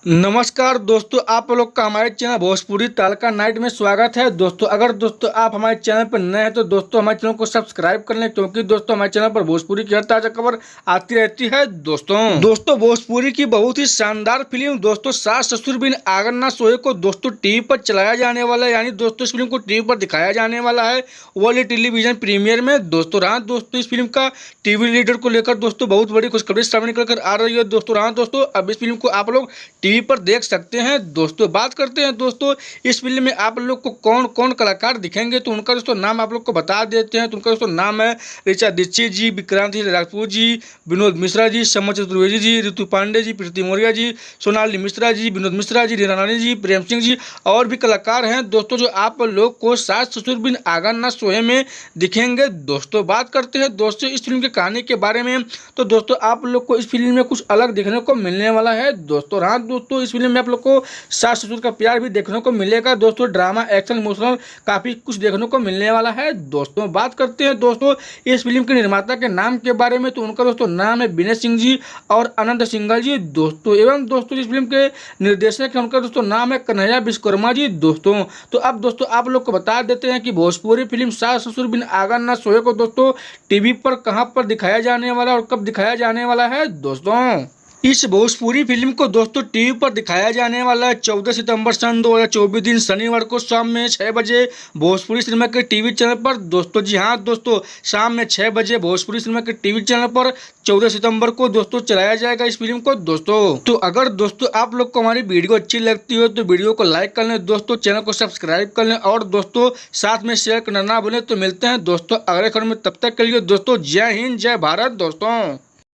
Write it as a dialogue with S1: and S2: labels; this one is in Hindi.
S1: नमस्कार दोस्तों, आप लोग का हमारे चैनल भोजपुरी तड़का नाइट में स्वागत है। दोस्तों अगर दोस्तों आप हमारे चैनल पर नए हैं तो दोस्तों हमारे चैनल को सब्सक्राइब कर लें, क्योंकि दोस्तों हमारे चैनल पर भोजपुरी की हर ताजा खबर आती रहती है। दोस्तों भोजपुरी की बहुत ही शानदार फिल्म दोस्तों सास ससुर बिन आगर ना सोए को दोस्तों टीवी पर चलाया जाने वाला है, यानी दोस्तों इस फिल्म को टीवी पर दिखाया जाने वाला है वर्ल्ड टेलीविजन प्रीमियर में। दोस्तों रहा दोस्तों इस फिल्म का टीवी लीडर को लेकर दोस्तों बहुत बड़ी खुशखबरी सामने निकल कर आ रही है। दोस्तों रहा दोस्तों अब इस फिल्म को आप लोग टीवी पर देख सकते हैं। दोस्तों बात करते हैं दोस्तों इस फिल्म में आप लोग को कौन कौन कलाकार दिखेंगे, तो उनका दोस्तों नाम आप लोग को बता देते हैं। तो उनका दोस्तों नाम है ऋचा दीक्षित जी, विक्रांत राजपूत जी, विनोद मिश्रा जी, समर चतुर्वेदी जी, ऋतु पांडे जी, प्रीति मौर्य जी, सोनाली मिश्रा जी, विनोद मिश्रा जी, रीना रानी जी, प्रेम सिंह जी और भी कलाकार हैं दोस्तों जो आप लोग को सास ससुर बिन आगा ना सोए में दिखेंगे। दोस्तों बात करते हैं दोस्तों इस फिल्म की कहानी के बारे में, तो दोस्तों आप लोग को इस फिल्म में कुछ अलग देखने को मिलने वाला है। दोस्तों हाँ दोस्तों इस फिल्म में आप लोग को सास ससुर का प्यार भी देखने को मिलेगा। दोस्तों ड्रामा एक्शन इमोशनल काफी कुछ देखने को मिलने वाला है। दोस्तों बात करते हैं दोस्तों इस फिल्म के निर्माता के नाम के बारे में, तो उनका दोस्तों नाम है विनय सिंह जी और आनंद सिंघल जी दोस्तों। एवं दोस्तों इस फिल्म के निर्देशक है उनका दोस्तों नाम है कन्हैया विश्वकर्मा जी दोस्तों। तो अब दोस्तों आप लोग को बता देते हैं कि भोजपुरी फिल्म सास ससुर बिन आगा ना सोए को दोस्तों टीवी पर कहां पर दिखाया जाने वाला और कब दिखाया जाने वाला है। दोस्तों इस भोजपुरी फिल्म को दोस्तों टीवी पर दिखाया जाने वाला है 14 सितंबर सन 2024 दिन शनिवार को शाम में 6 बजे भोजपुरी सिनेमा के टीवी चैनल पर। दोस्तों जी हाँ दोस्तों शाम में 6 बजे भोजपुरी सिनेमा के टीवी चैनल पर 14 सितंबर को दोस्तों चलाया जाएगा इस फिल्म को दोस्तों। तो अगर दोस्तों आप लोग को हमारी वीडियो अच्छी लगती हो तो वीडियो को लाइक कर लें दोस्तों, चैनल को सब्सक्राइब कर लें और दोस्तों साथ में शेयर करना ना भूलें। तो मिलते हैं दोस्तों अगले खबर में, तब तक के लिए दोस्तों जय हिंद जय भारत दोस्तों।